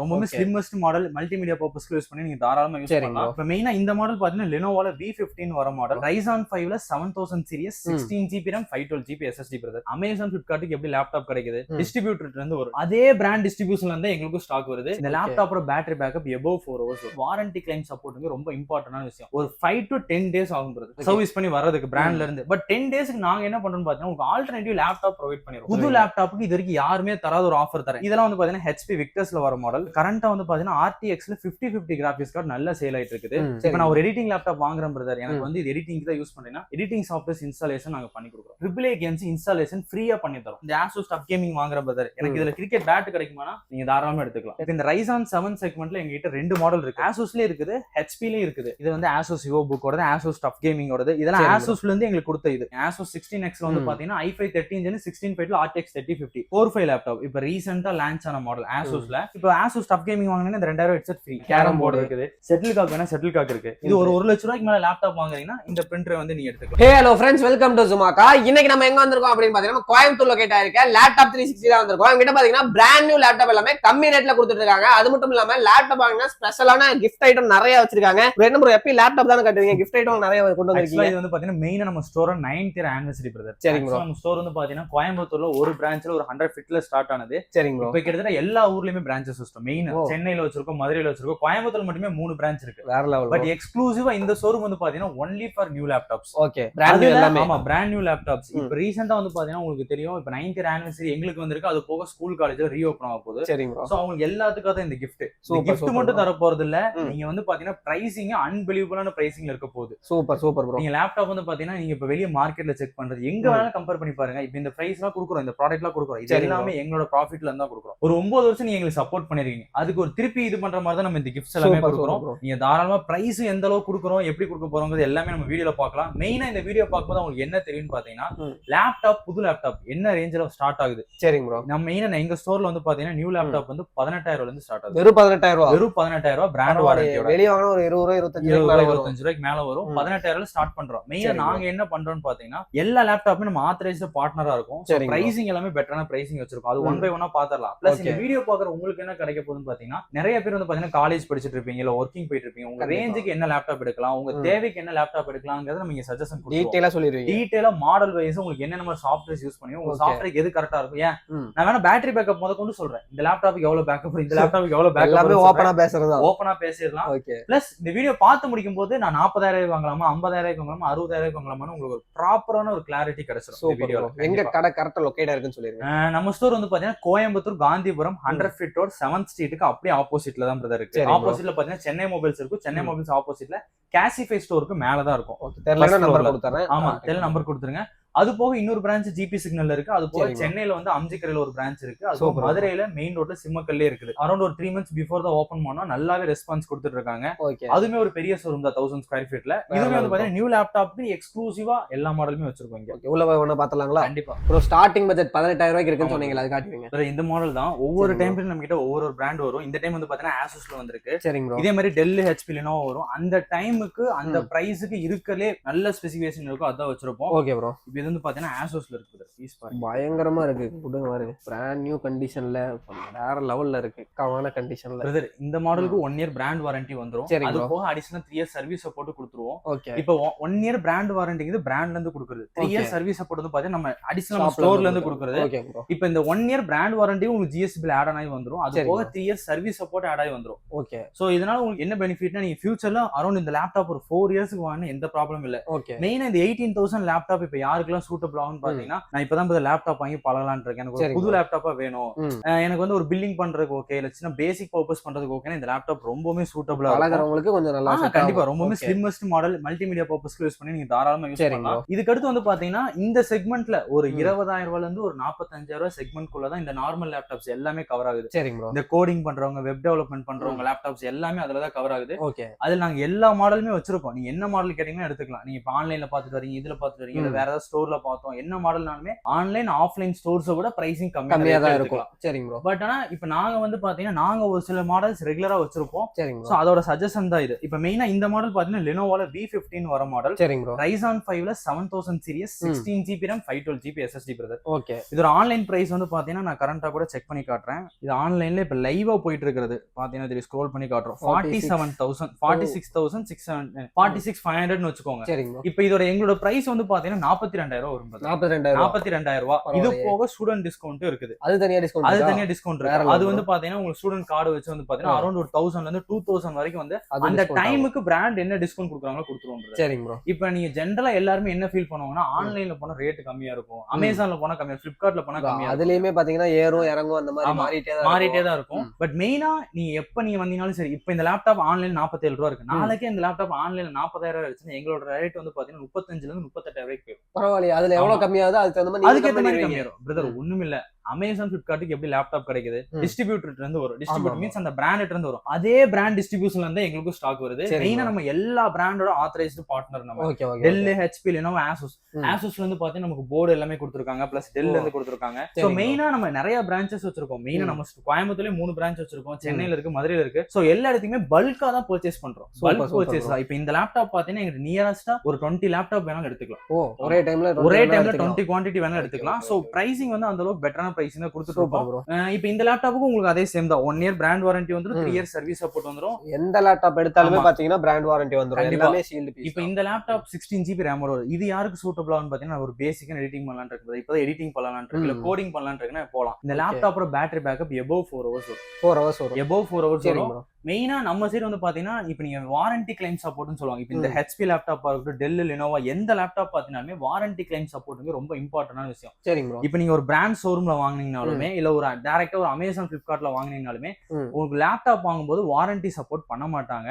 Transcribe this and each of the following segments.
ரொம்பவே slimmest model, multimedia பர்பஸ்க்கு use பண்ணி நீங்க தாராளமா யூஸ் பண்ணலாம். இப்போ மெயினா இந்த மாடல் பாத்தீங்கன்னா லெனோவோல V15 வர மாடல், Ryzen 5ல 7000 series, 16GB RAM, 512GB SSD brother. Amazon ஃபிளிப்கார்ட்டுக்கு எப்படி லேப்டாப் கிடைக்குது, டிஸ்ட்ரிபியூட்டர்ல இருந்து வரும் அதே பிராண்ட் டிஸ்ட்ரிபியூஷன்ல இருந்து எங்களுக்கு ஸ்டாக் வருது. இந்த லேப்டாப்போட battery backup above 4 hours. Warranty claim சப்போர்ட்டுங்க ரொம்ப இம்பார்ட்டன்டான விஷயம். ஒரு 5 to 10 days ஆகும் பிரதர் சர்வீஸ் பண்ணி வரதுக்கு பிராண்ட்ல இருந்து. பட் 10 டேஸ்க்கு நாங்க என்ன பண்றோம்னு பாத்தீங்கன்னா உங்களுக்கு ஆல்டர்னேட்டிவ் லேப்டாப் ப்ரொவைட் பண்ணிடுவோம். புது லேப்டாப்புக்கு இது வரைக்கும் யாருமே தராத ஒரு ஆஃபர் தரேன். இதெல்லாம் வந்து பாத்தீங்கன்னா HP விக்டர்ஸ்ல வர மாடல். கரண்டா வந்து பாத்தீங்கன்னா RTXல 5050 கிராபிக்ஸ் கார்டு நல்ல சேல் ஆயிட்டு இருக்குது. இப்போ நான் ஒரு எடிட்டிங் லேப்டாப் வாங்குறேன் பிரதர், எனக்கு வந்து இது எடிட்டிங் தான் யூஸ் பண்றேன்னா எடிட்டிங் சாஃப்ட்வேர்ஸ் இன்ஸ்டாலேஷன் நாங்க பண்ணி கொடுக்குறோம். AAA கேம்ஸ் இன்ஸ்டாலேஷன் ஃப்ரீயா பண்ணி தரோம். இந்த ASUS டஃப் கேமிங் வாங்குற பிரதர், எனக்கு இதுல கிரிக்கெட் பேட் கிடைக்குமானா நீங்க தாராளமா எடுத்துக்கலாம். இப்போ இந்த Ryzen 7 செக்மெண்ட்ல எங்ககிட்ட 2 மாடல் இருக்கு. ASUSலயே இருக்குது, HPலயே இருக்குது. இது வந்து ASUS EvoBook ஓடது, ASUS டஃப் கேமிங் ஓடது. இதெல்லாம் ASUSல இருந்து எங்களுக்கு கொடுத்த இது. ASUS 16Xல வந்து பாத்தீங்கன்னா i5 13 Gen 16 ல RTX 3050 4.5 லேப்டாப். இப்போ ரீசெண்டா லான்ச் ஆன மாடல் ASUSல. இப்போ ASUS டஃப் கேமிங் வாங்குனீங்கன்னா இந்த 2000 ஹெட்செட் ஃப்ரீ. கேரம் போர்டு இருக்குது, செட்டில் காக் வேணா செட்டில் காக் இருக்கு. இது ஒரு 1 லட்சம் ரூபாய்க்கு மேல லேப்டாப் வாங்குறீங்கன்னா இந்த பிரிண்டரை வந்து நீங்க எடுத்துக்கலாம். Hey hello friends, welcome to சுமாக்கா. இன்னைக்கு நம்ம எங்க வந்திருக்கோம் அப்படின்னு பாத்தீங்கன்னா கோயம்புத்தூர் லொகேட் ஆயிருக்க லேப்டாப் 360 தான் வந்திருக்கோம். இங்க பாத்தீங்கன்னா பிராண்ட் நியூ லேப்டாப் எல்லாமே கம்மி ரேட்ல கொடுத்துட்டு இருக்காங்க. அது மட்டும் இல்லாம லேப்டாப் வாங்கினா ஸ்பெஷலான கிஃப்ட் ஐட்டம் நிறைய வச்சிருக்காங்க. என்ன ப்ரோ எப்பி லேப்டாப் தான கட்டுவீங்க, கிஃப்ட் ஐட்டம் நிறைய கொண்டு வந்திருக்கீங்க. இது வந்து பாத்தீங்கன்னா மெயினா நம்ம store 9th year anniversary brother. சரிங்க ப்ரோ. நம்ம ஸ்டோர் வந்து பாத்தீங்கன்னா கோயம்புத்தூர்ல ஒரு பிரான்ச்ல ஒரு 100 ஃபீட்ல ஸ்டார்ட் ஆனது. சரிங்க ப்ரோ. இப்போ கிட்டத்தட்ட எல்லா ஊர்லயுமே பிரான்ச்சஸ் சிஸ்டம். மெயின் சென்னையில வச்சிருக்கோம், மதுரையில வச்சிருக்கோம், கோயம்புத்தூர்ல மட்டுமே 3 பிரான்ச் இருக்கு. வேற லெவல். பட் எக்ஸ்க்ளூசிவா இந்த ஷோரூம் வந்து பாத்தீங்கன்னா only for new laptops. Okay, brand new எல்லாமே. ஆமா, பிராண்ட் நியூ லேப்டாப்ஸ். இப்போ ரீசெண்டா வந்து பாத்தீங்கன்னா உங்களுக்கு தெரியும், இப்போ 9th இயர் ஆனிவர்சரி எங்களுக்கு வந்திருக்கு. அது போக ஸ்கூல் காலேஜ்ல ரீஓபன் ஆக போகுது. சரிங்க ப்ரோ. சோ அவங்க எல்லாத்துக்காக இந்த கிஃப்ட். கிஃப்ட் மட்டும் தர போறது இல்ல, நீங்க வந்து பாத்தீங்கன்னா பிரைசிங் அன்பிலீவபிளான பிரைசிங்ல இருக்க போகுது. Super super bro. நீங்க லேப்டாப் வந்து பாத்தீங்கன்னா நீங்க இப்ப வெளிய மார்க்கெட்ல செக் பண்றது எங்க வேணாலும் கம்பேர் பண்ணி பாருங்க. இப்போ இந்த பிரைஸ் எல்லாம் கொடுக்குறோம், இந்த ப்ராடக்ட் எல்லாம் கொடுக்குறோம், இது எல்லாமே எங்களோட ப்ராஃபிட்ல இருந்தா கொடுக்குறோம். ஒரு 9 வருஷம் நீங்க எங்களுக்கு சப்போர்ட் பண்ணிருக்கீங்க, அதுக்கு ஒரு திருப்பி இது பண்ற மாதிரி தான் நம்ம இந்த கிஃப்ட்ஸ் எல்லாமே கொடுக்குறோம். நீங்க தாராளமா பிரைஸ் எந்த அளவுக்கு கொடுக்குறோம், எப்படி கொடுக்க போறோங்கிறது எல்லாமே நம்ம வீடியோல பார்க்கலாம். மெயினா இந்த வீடியோ பார்க்கும்போது உங்களுக்கு என்ன தெரியும்னு பாத்தீங்கன்னா லேப்டாப், புது லேப்டாப் என்ன ரேஞ்சில ஸ்டார்ட் ஆகுது. சரிங்க ப்ரோ. நம்ம மெயினா எங்க ஸ்டோர்ல வந்து பாத்தீங்கன்னா நியூ லேப்டாப் வந்து 18000 ரூபாயில இருந்து ஸ்டார்ட் ஆகுது. வெறும் 18000 ரூபாய். வெறும் 18000 ரூபாய் பிராண்ட் வாரண்டியோட. வெளிய வாங்குனா ஒரு 20 25 ரூபாய்க்கு மேல வரும். 18000 ஸ்டார்ட் பண்றோம். மெயினா நாங்க என்ன பண்றோம்னு பாத்தீங்கன்னா எல்லா லேப்டாப்புமே நம்ம ஆத்தரைஸ்டு பார்ட்னரா இருக்கும். பிரைசிங் எல்லாமே பெட்டரான பிரைசிங் வச்சிருக்கோம். அது ஒன் பை ஒன்னா பாத்துறலாம். பிளஸ் இந்த வீடியோ பாக்குற உங்களுக்கு என்ன கிடைக்க போகுதுன்னு பாத்தீங்கன்னா நிறைய பேர் வந்து பாத்தீங்கன்னா காலேஜ் படிச்சிட்டு இருப்பீங்க, இல்ல ஒர்க்கிங் போயிட்டு இருப்பீங்க. உங்க ரேஞ்சுக்கு என்ன லேப்டாப் எடுக்கலாம், உங்க தேவைக்கு என்ன லேப்டாப் எடுக்கலாம்ங்கறத நம்ம சஜஷன் கொடுப்போம். டீடைலா சொல்லிடுவீங்க. டீடைலா மாடல் வைஸ் உங்களுக்கு என்னென்ன சாஃப்ட்வேர்ஸ் யூஸ் பண்ணி உங்க சாஃப்ட்வேருக்கு எது கரெக்டா இருக்கும். ஏன் நான் வேணா பேட்டரி பேக்கப் முத கொண்டு சொல்றேன். இந்த லேப்டாப்புக்கு எவ்வளவு பேக்கப், இந்த லேப்டாப்புக்கு எவ்வளவு பேக்கப், எல்லாமே ஓபனா பேசுறதா. ஓபனா பேசிரலாம். பிளஸ் இந்த வீடியோ பார்த்து முடிக்கும் போது நான் 40000 வாங்கலாமா, 50000 வாங்கலாமா, 60000 வாங்கலாமான்னு உங்களுக்கு ஒரு ப்ராப்பரான ஒரு கிளாரிட்டி கிடைச்சிரும் இந்த வீடியோல. எங்க கடை கரெக்ட்டா லொகேட் ஆயிருக்குன்னு சொல்லிருங்க. நம்ம ஸ்டோர் வந்து பாத்தீங்கன்னா Coimbatore Gandhipuram 100 feet road 7th ஸ்ட்ரீட்டுக்கு அப்படியே ஆப்போசிட்ல தான் பிரதர் இருக்கு. ஆப்போசிட்ல பாத்தீங்கன்னா சென்னை மொபைல்ஸ் இருக்கு. சென்னை மொபைல்ஸ் ஆப்போசிட்ல கேசிஃபை ஸ்டோருக்கு மேல தான் இருக்கும். தெரியல நம்பர் கொடுத்தறேன். ஆமா, தெரியல நம்பர் கொடுத்துருங்க. அது போக இன்னொரு பிரான்ச் ஜிபி சிக்னல்ல இருக்கு. அது போக சென்னையில வந்து அம்ஜிக்கரையில ஒரு பிரான்ச் இருக்கு. அது போக மதுரையில மெயின் ரோட்ல சிம்மக்கல்லே இருக்குது. அரௌண்ட் ஒரு 3 months பிஃபோர் தான் ஓபன் பண்ணோம். நல்லாவே ரெஸ்பான்ஸ் கொடுத்துட்டு இருக்காங்க. அதுமே ஒரு பெரிய ஷோரூம் தான், 1000 ஸ்கொயர் ஃபீட்ல. இதுவே வந்து பாத்தீங்கன்னா நியூ லேப்டாப்க்கு எக்ஸ்க்ளூசிவா எல்லா மாடலுமே வச்சிருக்கோம் இங்க. உள்ள வேணா பாத்தலாங்களா? கண்டிப்பா ப்ரோ. ஸ்டார்டிங் பட்ஜெட் 18000 ரூபாய்க்கு இருக்குன்னு சொன்னீங்க, அது காட்டுவீங்க. இந்த மாடல் தான் ஒவ்வொரு டைம்ல நம்ம கிட்ட ஒவ்வொரு பிராண்ட் வரும். இந்த டைம் வந்து பாத்தீங்கன்னா ASUSல வந்திருக்கு. சரிங்க ப்ரோ. இதே மாதிரி டெல், HP, லெனோவோ வரும். அந்த டைமுக்கு அந்த பிரைஸ்க்கு இருக்கலே நல்ல ஸ்பெசிஃபிகேஷன் இருக்கும், அதான் வச்சிருப்போம். Okay bro. இப்போ இது வந்து பாத்தீங்கன்னா ASUS பயங்கரமா இருக்கு. பிராண்ட் நியூ கண்டிஷன்ல வேற லெவல்ல இருக்கு. கவான கண்டிஷன்ல பிரதர் இந்த மாடலுக்கு 1 இயர் பிராண்ட் வாரண்டி வந்துரும். அது போக அடிஷனல் 3 இயர் சர்வீஸ் சப்போர்ட் கொடுத்துருவோம். இப்போ 1 இயர் பிராண்ட் வாரண்டிங்கிறது பிராண்ட்ல இருந்து கொடுக்குறது. 3 இயர் சர்வீஸ் சப்போர்ட் வந்து பாத்தீங்கன்னா நம்ம அடிஷனல் ஸ்டோர்ல இருந்து கொடுக்குறது. இப்போ இந்த 1 இயர் பிராண்ட் வாரண்டி உங்களுக்கு GST பில் ஆட் ஆகி வந்துரும். அது போக 3 இயர் சர்வீஸ் சப்போர்ட் ஆட் ஆகி வந்துரும். ஓகே. சோ இதனால உங்களுக்கு என்ன பெனிஃபிட்னா நீங்க ஃபியூச்சர்ல அரௌண்ட் இந்த லேப்டாப் ஒரு 4 இயர்ஸ்க்கு வாங்கினா எந்த ப்ராப்ளம் இல்ல. மெயினா இந்த 18000 லேப்டாப் இப்போ யாருக்கெல்லாம் சூட்டபிள் ஆகும்னு பாத்தீங்கன்னா நான் இப்பதான் லேப்டாப் வாங்கி பழகலான்னு இருக்கேன். எனக்கு ஒரு புது லேப்டாப்பா வேணும், எனக்கு வந்து ஒரு பில்லிங் பண்றதுக்கு ஓகே, இல்ல சின்ன பேசிக் பர்பஸ் பண்றதுக்கு ஓகே, இந்த லேப்டாப் ரொம்பவே சூட்டபிளா பழகுறவங்களுக்கு கொஞ்சம் நல்லா கண்டிப்பா ரொம்பவே ஸ்லிம்மஸ்ட் மாடல், மல்டிமீடியா பர்பஸ்க்கு யூஸ் பண்ணி நீங்க தாராளமா யூஸ் பண்ணலாம். இதுக்கு அடுத்து வந்து பாத்தீங்கன்னா இந்த செக்மெண்ட்ல ஒரு 20000 ரூபாயில இருந்து ஒரு 45000 ரூபாய் செக்மெண்ட்குள்ள தான் இந்த நார்மல் லேப்டாப்ஸ் எல்லாமே கவர் ஆகுது. இந்த கோடிங் பண்றவங்க, வெப் டெவலப்மெண்ட் பண்றவங்க லேப்டாப்ஸ் எல்லாமே அதுல தான் கவர் ஆகுது. அதுல நாங்க எல்லா மாடலுமே வச்சிருக்கோம். நீங்க என்ன மாடல் கேட்டீங்கன்னா எடுத்துக்கலாம். நீங்க இப்ப ஆன்லைன்ல பாத்துட்டு வரீங்க, இதுல பாத்துட்டு வரீங்க, இல்ல வேற ஏதாவது ஸ்டோர் ஸ்டோர்ல பார்த்தோம் என்ன மாடல்னாலுமே ஆன்லைன் ஆஃப்லைன் ஸ்டோர்ஸை விட பிரைசிங் கம்மியா தான் இருக்கும். சரிங்க ப்ரோ. பட் ஆனா இப்ப நாங்க வந்து பாத்தீங்கன்னா நாங்க ஒரு சில மாடல்ஸ் ரெகுலரா வச்சிருப்போம். சரிங்க. சோ அதோட சஜஷன் தான் இது. இப்ப மெயினா இந்த மாடல் பாத்தீங்கன்னா லெனோவோல V15 வர மாடல். சரிங்க ப்ரோ. Ryzen 5ல 7000 series 16GB RAM 512GB SSD brother. Okay. இதோட ஆன்லைன் பிரைஸ் வந்து பாத்தீங்கன்னா நான் கரண்டா கூட செக் பண்ணி காட்டுறேன். இது ஆன்லைன்ல இப்ப லைவா போயிட்டு இருக்குது. பாத்தீங்கன்னா தெரியும் ஸ்க்ரோல் பண்ணி காட்டுறோம். 47,000 46,600 46,500 னு வெச்சுக்கோங்க. சரிங்க. இப்போ இதோட எங்களோட பிரைஸ் வந்து பாத்தீங்கன்னா 42,000 வரும் பிரதர். 42,000 இது போக ஸ்டூடண்ட் டிஸ்கவுண்ட் இருக்குது. அது தனியா டிஸ்கவுண்ட் இருக்கு. அது வந்து பாத்தீங்கன்னா உங்களுக்கு ஸ்டூடண்ட் கார்டு வச்சு வந்து பாத்தீங்கன்னா அரௌண்ட் ஒரு 1000 ல இருந்து 2000 வரைக்கும் வந்து அந்த டைமுக்கு பிராண்ட் என்ன டிஸ்கவுண்ட் கொடுக்குறாங்களோ கொடுத்துருவோம். சரிங்க ப்ரோ. இப்போ நீங்க ஜெனரலா எல்லாரும் என்ன ஃபீல் பண்ணுவாங்கன்னா ஆன்லைன்ல போனா ரேட் கம்மியா இருக்கும், அமேசான்ல போனா கம்மியா, பிளிப்கார்ட்ல போனா கம்மியா, அதுலயுமே பாத்தீங்கன்னா ஏறும் இறங்கும் அந்த மாதிரி மாறிட்டே தான் இருக்கும். பட் மெயினா நீங்க எப்ப நீங்க வந்தீங்கனாலும் சரி, இப்போ இந்த லேப்டாப் ஆன்லைன் 47 ரூபா இருக்கு, நாளைக்கே இந்த லேப்டாப் ஆன்லைன்ல 40,000 இருந்துச்சுன்னா எங்களோட ரேட் வந்து பாத்தீங்கன்னா 35 ல இருந்து 38,000 வரைக்கும் போயிடும். பரவாயில்லையே. அதுல எவ்வளவு கம்மியாகுதோ அதுக்கு தகுந்த மாதிரி கம்மியாகும் பிரதர். ஒண்ணுமில்ல, அமேசான் பிளிப்கார்ட்டுக்கு எப்படி லேப்டாப் கிடைக்குது, டிஸ்ட்ரிபியூட்டர் இருந்து வரும். டிஸ்ட்ரிபியூட்டர் மீன்ஸ் அந்த பிராண்ட் இருந்து வரும். அதே பிராண்ட் டிஸ்ட்ரிபியூஷன்ல இருந்து எங்களுக்கு ஸ்டாக் வருது. மெயினா நம்ம எல்லா பிராண்டோட ஆத்தரைஸ்டு பார்ட்னர் நம்ம. டெல், HP, லெனோவோ, ஆசூஸ்ல இருந்து பாத்தீங்கன்னா நமக்கு போர்டு எல்லாமே கொடுத்திருக்காங்க, பிளஸ் டெல்ல இருந்து கொடுத்திருக்காங்க. சோ மெயினா நம்ம நிறைய பிரான்ச்சஸ் வச்சிருக்கோம். மெயினா நம்ம கோயம்புத்தூர்லயே 3 பிரான்ச் வச்சிருக்கோம், சென்னையில இருக்கு, மதுரையில இருக்கு. சோ எல்லா இடத்துக்குமே பல்கா தான் பர்ச்சேஸ் பண்றோம். பல்க் பர்ச்சேஸ் தான். இப்போ இந்த லேப்டாப் பாத்தீங்கன்னா எங்களுக்கு நியரஸ்டா ஒரு 20 லேப்டாப் வேணாலும் எடுத்துக்கலாம். ஒரே டைம்ல 20 குவாண்டிட்டி வேணாலும் எடுத்துக்கலாம். சோ பிரைசிங் வந்து அந்த அளவுக்கு பெட்டரான பிரைசிங் தான் கொடுத்துட்டு. இப்போ இந்த லேப்டாப்புக்கு உங்களுக்கு அதே சேம் தான். 1 இயர் பிராண்ட் வாரண்டி வந்துரும், 3 இயர் சர்வீஸ் சப்போர்ட் வந்துரும். எந்த லேப்டாப் எடுத்தாலுமே பாத்தீங்கன்னா பிராண்ட் வாரண்டி வந்துரும். எல்லாமே சீல்ட் பீஸ். இப்போ இந்த லேப்டாப் 16GB RAM வரும். இது யாருக்கு சூட்டபிள் ஆகும்னு பாத்தீங்கன்னா ஒரு பேசிக்கா எடிட்டிங் பண்ணலாம்னு இருக்குது. இப்போதான் எடிட்டிங் பண்ணலாம்னு இருக்கு, இல்ல கோடிங் பண்ணலாம்னு இருக்குன்னா போலாம். இந்த லேப்டாப்போட பேட்டரி பேக்கப் above 4 hours வரும். 4 hours வரும். above 4 hours வரும். மெயினா நம்ம சைடு வந்து பாத்தீங்கன்னா இப்போ நீங்க வாரண்டி கிளைம் சப்போர்ட்னு சொல்லுவாங்க. இப்போ இந்த HP லேப்டாப்பா இருக்கட்டும், டெல், லெனோவோ எந்த லேப்டாப் பாத்தீங்கன்னாலுமே வாரண்டி கிளைம் சப்போர்ட் வந்து ரொம்ப இம்பார்ட்டன்டான விஷயம். சரிங்க. இப்போ நீங்க ஒரு பிராண்ட் ஷோரூம்ல வாங்குனீங்கனாலுமே இல்ல ஒரு டைரக்டா ஒரு அமேசான் பிளிப்கார்ட்ல வாங்குனீங்கனாலுமே உங்களுக்கு லேப்டாப் வாங்கும்போது வாரண்டி சப்போர்ட் பண்ண மாட்டாங்க.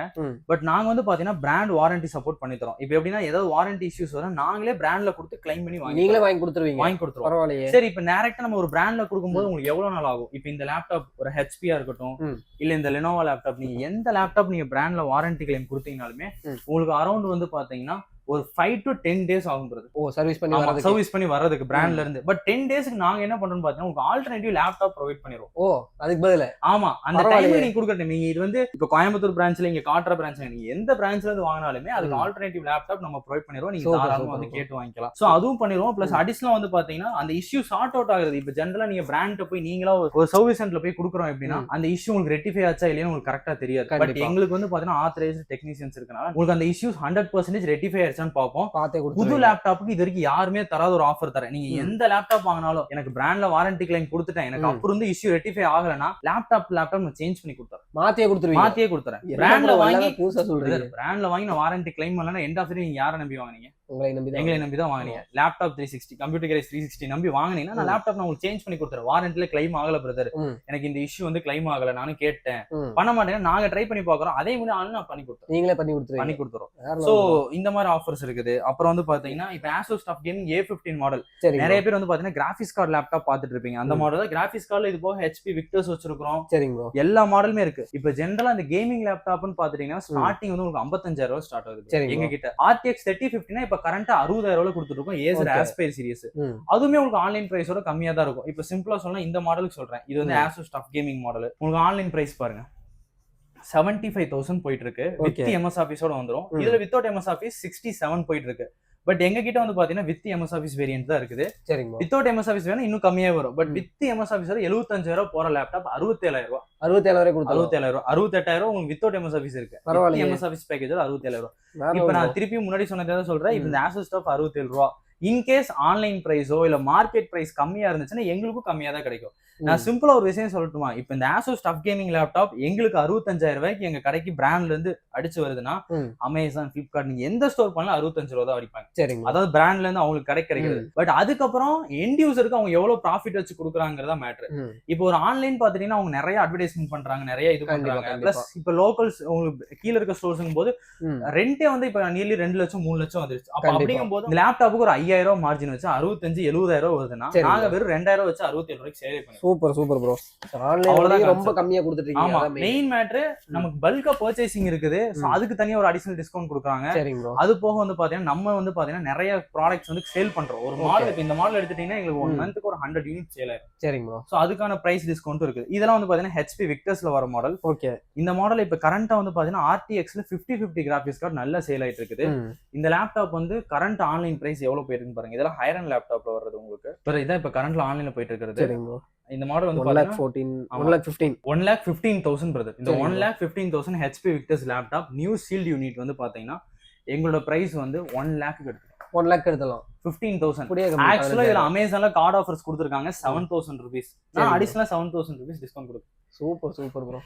பட் நாங்க வந்து பாத்தீங்கன்னா பிராண்ட் வாரண்டி சப்போர்ட் பண்ணி தரோம். இப்போ எப்படின்னா ஏதாவது வாரண்டி இஷ்யூஸ் வரும் நாங்களே பிராண்ட்ல கொடுத்து கிளைம் பண்ணி நீங்களே வாங்கி கொடுத்துருவீங்க. பரவாயில்லையே. சரி, இப்போ டைரக்டா நம்ம ஒரு பிராண்ட்ல கொடுக்கும்போது உங்களுக்கு எவ்வளவு நாள் ஆகும்? இப்போ இந்த லேப்டாப் ஒரு HP-ஆ இருக்கட்டும், இல்ல இந்த லெனோவோ லேப்டாப், நீங்க எந்த லேப்டாப் நீங்க பிராண்ட்ல வாரண்டி கிளைம் கொடுத்தீங்கனாலுமே உங்களுக்கு அரௌண்ட் வந்து பாத்தீங்கன்னா ஒரு 5 to 10 days ஆகும் பிரதர். சர்வீஸ் பண்ணி வரதுக்கு பிராண்ட்ல இருந்து. பட் 10 daysக்கு நாங்க என்ன பண்றோம்னு பாத்தீங்கன்னா உங்களுக்கு ஆல்டர்னேட்டிவ் லேப்டாப் ப்ரொவைட் பண்ணிடுவோம். அதுக்கு பதிலா ஆமா, அந்த டைம்ல நீங்க கொடுக்கறது. நீங்க இது வந்து இப்போ கோயம்புத்தூர் பிரான்ச்ல இங்க காட்டுற பிரான்ச்ல நீங்க எந்த பிரான்ச்ல இருந்து வாங்கினாலுமே அதுக்கு ஆல்டர்னேட்டிவ் லேப்டாப் நம்ம ப்ரொவைட் பண்ணிடுவோம். நீங்க தாராளமா வந்து கேட்டு வாங்கிக்கலாம். சோ அதுவும் பண்ணிடுவோம். பிளஸ் அடிஷனலா வந்து பாத்தீங்கன்னா அந்த இஷ்யூ சார்ட் அவுட் ஆகுது. இப்போ ஜெனரலா நீங்க பிராண்ட்ல போய் நீங்களா ஒரு சர்வீஸ் சென்டர்ல போய் கொடுக்குறோம் அப்படின்னா அந்த இஷ்யூ உங்களுக்கு ரெக்டிஃபை ஆச்சா இல்லையா உங்களுக்கு கரெக்டா தெரியாது. பட் எங்களுக்கு வந்து பாத்தீங்கன்னா ஆத்தரைஸ்டு டெக்னீஷியன்ஸ் இருக்கனால உங்களுக்கு அந்த இஷ்யூஸ் 100% ரெக்டிஃபை ஆயிடுச்சான்னு பார்ப்போம். புது லேப்டாப்புக்கு இது வரைக்கும் யாருமே தராத ஒரு ஆஃபர் தரேன். நீங்க எந்த லேப்டாப் வாங்கினாலும் எனக்கு பிராண்ட்ல வாரண்டி கிளைம் கொடுத்துட்டேன், எனக்கு அப்புறம் வந்து இஷ்யூ ரெக்டிஃபை ஆகலனா லேப்டாப் நான் சேஞ்ச் பண்ணி கொடுத்துறேன், மாத்தியே கொடுத்துறேன். பிராண்ட்ல வாங்கி புதுசா சொல்றீங்க. பிராண்ட்ல வாங்கி நான் வாரண்டி கிளைம் பண்ணலனா எண்ட் ஆஃப் தி நீங்க யாரை நம்பி வாங்குனீங்க? எங்களை நம்பி தான் வாங்குனீங்க. லேப்டாப் 360 கம்ப்யூட்டர் கேரேஜ் 360 நம்பி வாங்குனீங்கன்னா நான் லேப்டாப் நான் உங்களுக்கு சேஞ்ச் பண்ணி கொடுத்துறேன். வாரண்டில கிளைம் ஆகல பிரதர், எனக்கு இந்த இஷ்யூ வந்து கிளைம் ஆகல, நானும் கேட்டேன், பண்ண மாட்டேன், நாங்க ட்ரை பண்ணி பாக்குறோம், அதே மாதிரி நான் பண்ணி கொடுத்துறோம், நீங்களே பண்ணி கொடுத்துறோம். சோ இந்த மாதிரி ஆஃபர்ஸ் இருக்குது. அப்புறம் வந்து பாத்தீங்கன்னா இப்போ ASUS TUF Gaming A15 model நிறைய பேர் வந்து பாத்தீங்கன்னா கிராபிக்ஸ் கார்டு லேப்டாப் பாத்துட்டு இருப்பீங்க. அந்த மாடல் கிராபிக்ஸ் கார்டுல இது போக HP விக்டர்ஸ் வச்சிருக்கோம். சரிங்க, எல்லா மாடலுமே இருக்கு. இப்போ ஜெனரலா இந்த கேமிங் லேப்டாப்னு பாத்துட்டீங்கன்னா ஸ்டார்டிங் வந்து உங்களுக்கு 55,000 ஸ்டார்ட் ஆகுது எங்க கிட்ட. RTX 3050 இப்ப கரண்டா 60,000 கொடுத்துட்டு இருக்கோம். Acer Aspire சீரிஸ் அதுவுமே உங்களுக்கு ஆன்லைன் பிரைஸோட கம்மியா தான் இருக்கும். இப்போ சிம்பிளா சொன்னா இந்த மாடலுக்கு சொல்றேன், இது வந்து ASUS TUF Gaming மாடல். உங்களுக்கு ஆன்லைன் பிரைஸ் பாருங்க 75,000 போயிட்டு இருக்கு. வித் MS ஆபீஸோட வந்துரும். இதுல வித்தவுட் MS ஆபீஸ் 67 போயிட்டு இருக்கு. பட் எங்க கிட்ட வந்து பாத்தீங்கன்னா வித் MS ஆபீஸ் வேரியன்ட் தான் இருக்குது. சரிங்க, வித்தவுட் MS ஆபீஸ் வேணும் இன்னும் கம்மியா வரும். பட் வித் MS ஆபீஸ் 75,000 போற லேப்டாப் 67,000. 68,000 உங்களுக்கு வித்தவுட் MS ஆபீஸ் இருக்கு. MS office package 67,000. இப்ப நான் திருப்பி முன்னாடி சொன்னதை சொல்றேன். இப்ப இந்த ASUS TUF 67,000. இன்கேஸ் ஆன்லைன் பிரைஸோ இல்ல மார்க்கெட் பிரைஸ் கம்மியா இருந்துச்சுன்னா எங்களுக்கும் கம்மியா தான் கிடைக்கும். நான் சிம்பிளா ஒரு விஷயம் சொல்லட்டுமா? இப்ப இந்த ASUS TUF Gaming லேப்டாப் எங்களுக்கு 65,000 ரூபாய்க்கு எங்க கடைக்கு பிராண்ட்ல இருந்து அடிச்சு வருதுன்னா அமேசான், பிளிப்கார்ட் நீங்க எந்த ஸ்டோர் பண்ணலாம் 65 ரூபா தான் அடிப்பாங்க. சரிங்க, அதாவது பிராண்ட்ல இருந்து அவங்களுக்கு கடை கிடைக்குது. பட் அதுக்கப்புறம் எண்ட் யூசருக்கு அவங்க எவ்வளவு ப்ராஃபிட் வச்சு கொடுக்குறாங்கிறதா மேட்டர். இப்போ ஒரு ஆன்லைன் பாத்துட்டீங்கன்னா அவங்க நிறைய அட்வர்டைஸ்மெண்ட் பண்றாங்க, நிறைய இது பண்றாங்க. பிளஸ் இப்ப லோக்கல்ஸ் உங்களுக்கு கீழ இருக்க ஸ்டோர்ஸும் போது ரெண்டே வந்து இப்ப நியர்லி 2 லட்சம் 3 லட்சம் வந்துருச்சு. அப்ப அப்படிங்கும் போது லேப்டாப்புக்கு ஒரு 5,000 5000 மார்ஜின் வச்சு 65-70000 வருதுன்னா நாங்க வெறும் 2000 வச்சு 67 சேல் பண்ணுவோம். Super bro. ஆன்லைன்ல ரொம்ப கம்மியா கொடுத்துட்டு இருக்கீங்க. ஆமா, மெயின் மேட்டர் நமக்கு பல்கா பர்ச்சேசிங் இருக்குது. சோ அதுக்கு தனியா ஒரு அடிஷனல் டிஸ்கவுண்ட் கொடுக்குறாங்க. அது போக வந்து பாத்தீங்கன்னா நம்ம வந்து பாத்தீங்கன்னா நிறைய ப்ராடக்ட்ஸ் வந்து சேல் பண்றோம். ஒரு மாடல் இந்த மாடல் எடுத்துட்டீங்கன்னா எங்களுக்கு 1 மந்த்க்கு ஒரு 100 யூனிட் சேல் ஆகும். சரிங்க ப்ரோ. சோ அதுக்கான பிரைஸ் டிஸ்கவுண்ட் இருக்குது. இதெல்லாம் வந்து பாத்தீங்கன்னா HP விக்டர்ஸ்ல வர மாடல். ஓகே. இந்த மாடல் இப்ப கரண்டா வந்து பாத்தீங்கன்னா RTXல 5050 கிராபிக்ஸ் கார்டு நல்ல சேல் ஆயிட்டு இருக்குது. இந்த லேப்டாப் வந்து கரண்ட் ஆன்லைன் பிரைஸ் எவ்வளவு போயிருக்குன்னு பாருங்க. இதெல்லாம் ஹையர் அண்ட் லேப்டாப்ல வர்றது உங்களுக்கு. இதான் இப்ப கரண்ட்ல ஆன்லைன்ல போயிட்டு இருக்குது. இந்த மாடல் வந்து 1,15,000 பிரதர். இந்த 1,15,000 HP victors laptop new sealed unit வந்து பாத்தீங்கன்னா எங்களோட பிரைஸ் வந்து 1 lakh எடுத்துக்கலாம். 1 lakh எடுத்தலாம். 15,000. ஆக்சுவலா இதுல அமேசான்ல கார்டு ஆஃபர்ஸ் கொடுத்துருக்காங்க 7,000 rupees. நான் அடிஷனலா 7,000 rupees டிஸ்கவுண்ட் கொடுக்குறேன். Super bro.